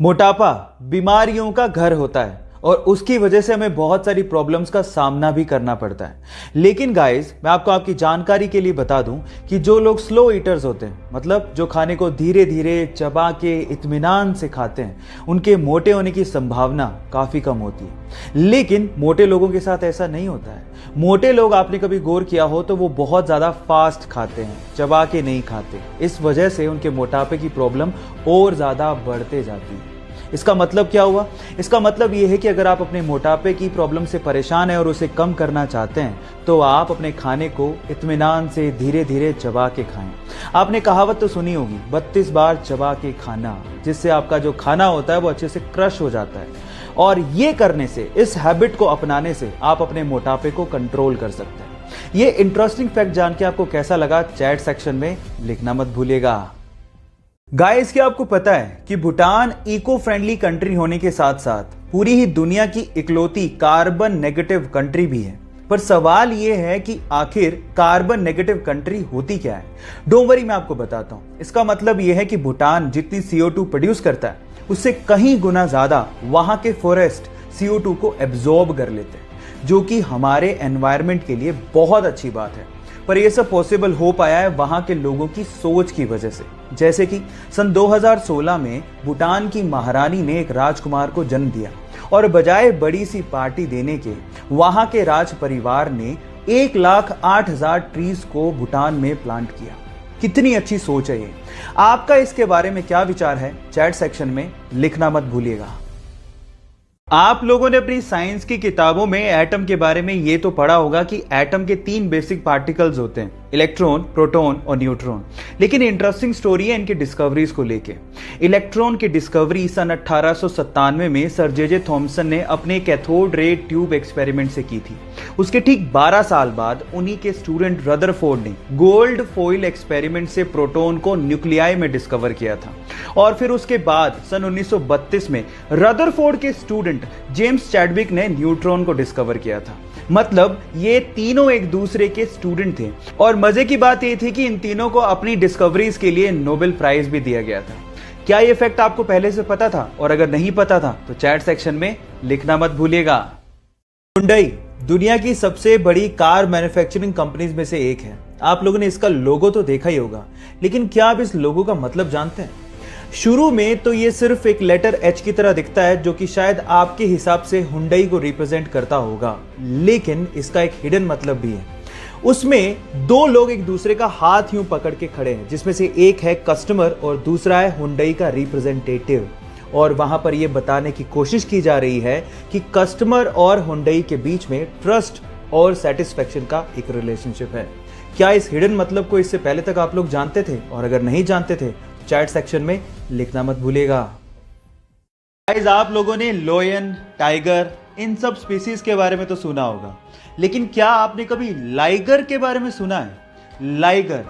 मोटापा बीमारियों का घर होता है और उसकी वजह से हमें बहुत सारी प्रॉब्लम्स का सामना भी करना पड़ता है। लेकिन गाइस, मैं आपको आपकी जानकारी के लिए बता दूं कि जो लोग स्लो ईटर्स होते हैं, मतलब जो खाने को धीरे धीरे चबा के इत्मीनान से खाते हैं, उनके मोटे होने की संभावना काफ़ी कम होती है। लेकिन मोटे लोगों के साथ ऐसा नहीं होता है। मोटे लोग, आपने कभी गौर किया हो तो वो बहुत ज़्यादा फास्ट खाते हैं, चबा के नहीं खाते। इस वजह से उनके मोटापे की प्रॉब्लम और ज़्यादा बढ़ते जाती है। इसका मतलब क्या हुआ? इसका मतलब यह है कि अगर आप अपने मोटापे की प्रॉब्लम से परेशान हैं और उसे कम करना चाहते हैं तो आप अपने खाने को इत्मीनान से धीरे धीरे चबा के खाएं। आपने कहावत तो सुनी होगी, 32 बार चबा के खाना, जिससे आपका जो खाना होता है वो अच्छे से क्रश हो जाता है। और ये करने से, इस हैबिट को अपनाने से आप अपने मोटापे को कंट्रोल कर सकते हैं। ये इंटरेस्टिंग फैक्ट जान के आपको कैसा लगा, चैट सेक्शन में लिखना मत भूलिएगा। गाइस, क्या आपको पता है कि भूटान इको फ्रेंडली कंट्री होने के साथ साथ पूरी ही दुनिया की इकलौती कार्बन नेगेटिव कंट्री भी है। पर सवाल यह है कि आखिर कार्बन नेगेटिव कंट्री होती क्या है? डोंट वरी, मैं आपको बताता हूं। इसका मतलब यह है कि भूटान जितनी CO2 प्रोड्यूस करता है उससे कहीं गुना ज्यादा वहां के फॉरेस्ट CO2 को एब्जॉर्ब कर लेते हैं, जो कि हमारे एनवायरमेंट के लिए बहुत अच्छी बात है। पर यह सब पॉसिबल हो पाया है वहां के लोगों की सोच की वजह से। जैसे कि सन 2016 में भूटान की महारानी ने एक राजकुमार को जन्म दिया और बजाय बड़ी सी पार्टी देने के वहां के राज परिवार ने 1,08,000 ट्रीज को भूटान में प्लांट किया। कितनी अच्छी सोच है ये। आपका इसके बारे में क्या विचार है? चैट सेक्शन में लिखना मत भूलिएगा। आप लोगों ने अपनी साइंस की किताबों में एटम के बारे में ये तो पढ़ा होगा कि एटम के 3 बेसिक पार्टिकल्स होते हैं, इलेक्ट्रॉन, प्रोटॉन और न्यूट्रॉन। लेकिन इंटरेस्टिंग स्टोरी है इनकी डिस्कवरीज को लेके। इलेक्ट्रॉन की डिस्कवरी सन 1897 में सर जे थॉमसन ने अपने कैथोड रे ट्यूब एक्सपेरिमेंट से की थी। उसके ठीक 12 साल बाद उन्हीं के स्टूडेंट रदरफोर्ड ने गोल्ड फॉइल एक्सपेरिमेंट से प्रोटॉन को न्यूक्लियाई में डिस्कवर किया था। और फिर उसके बाद सन 1932 में रदरफोर्ड के स्टूडेंट जेम्स चैडविक ने न्यूट्रॉन को डिस्कवर किया था। मतलब ये तीनों एक दूसरे के स्टूडेंट थे। और मजे की बात ये थी कि इन तीनों को अपनी डिस्कवरीज के लिए नोबेल प्राइज भी दिया गया था। क्या ये फैक्ट आपको पहले से पता था? और अगर नहीं पता था तो चैट सेक्शन में लिखना मत भूलिएगा। हुंडई दुनिया की सबसे बड़ी कार मैन्युफैक्चरिंग कंपनीज में से एक है। आप लोगों ने इसका लोगो तो देखा ही होगा, लेकिन क्या आप इस लोगो का मतलब जानते हैं? शुरू में तो ये सिर्फ एक लेटर H की तरह दिखता है, जो कि शायद आपके हिसाब से हुंडई को रिप्रेजेंट करता होगा, लेकिन इसका एक हिडन मतलब भी है। उसमें 2 लोग एक दूसरे का हाथ यूं पकड़ के खड़े हैं, जिसमें से एक है कस्टमर और दूसरा है हुंडई का रिप्रेजेंटेटिव। और वहां पर यह बताने की कोशिश की जा रही है कि कस्टमर और हुंडई के बीच में ट्रस्ट और सेटिस्फेक्शन का एक रिलेशनशिप है। क्या इस हिडन मतलब को इससे पहले तक आप लोग जानते थे? और अगर नहीं जानते थे तो चैट सेक्शन में लिखना मत भूलिएगा। गाइस, आप लोगों ने लोयन, टाइगर, इन सब स्पीसीज के बारे में तो सुना होगा, लेकिन क्या आपने कभी लाइगर के बारे में सुना है? Liger,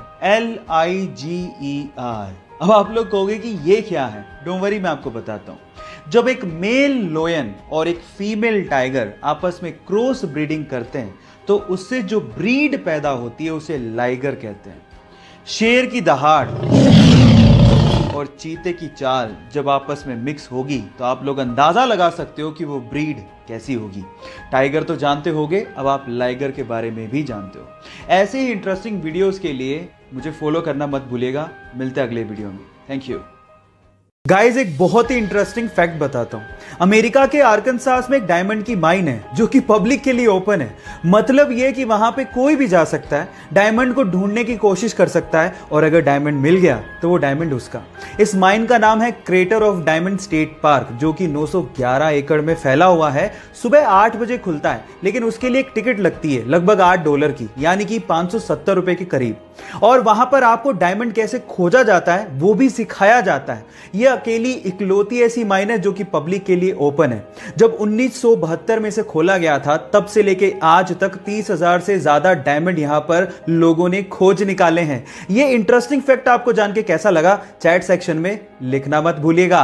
LIGER। अब आप लोग कहोगे कि ये क्या है? डोंट वरी, मैं आपको बताता हूं। जब एक मेल लोयन और एक फीमेल टाइगर आपस में क्रॉस ब्रीडिंग करते हैं तो उससे जो ब्रीड पैदा होती है उसे लाइगर कहते हैं। शेर की दहाड़ और चीते की चाल जब आपस में मिक्स होगी तो आप लोग अंदाजा लगा सकते हो कि वो ब्रीड कैसी होगी। टाइगर तो जानते होगे, अब आप लाइगर के बारे में भी जानते हो। ऐसे ही इंटरेस्टिंग वीडियोस के लिए मुझे फॉलो करना मत भूलिएगा। मिलते हैं अगले वीडियो में। Thank you. गाइस, एक बहुत ही इंटरेस्टिंग फैक्ट बताता हूं। अमेरिका के आर्कनसास में एक डायमंड की माइन है जो कि पब्लिक के लिए ओपन है। मतलब यह कि वहां पे कोई भी जा सकता है, डायमंड को ढूंढने की कोशिश कर सकता है, और अगर डायमंड मिल गया तो वो डायमंड उसका। इस माइन का नाम है crater of diamond state park, जो कि 911 एकड़ में फैला हुआ है। सुबह 8 बजे खुलता है, लेकिन उसके लिए एक टिकट लगती है लगभग $8 की, यानी कि 570 रुपए के करीब। और वहां पर आपको डायमंड कैसे खोजा जाता है वो भी सिखाया जाता है। यह अकेली इकलौती ऐसी माइन है जो कि पब्लिक के लिए ओपन है। जब 1972 में से खोला गया था, तब से लेके आज तक 30,000 से ज्यादा डायमंड यहां पर लोगों ने खोज निकाले हैं। यह इंटरेस्टिंग फैक्ट आपको जान के कैसा लगा? चैट सेक्शन में लिखना मत भूलिएगा।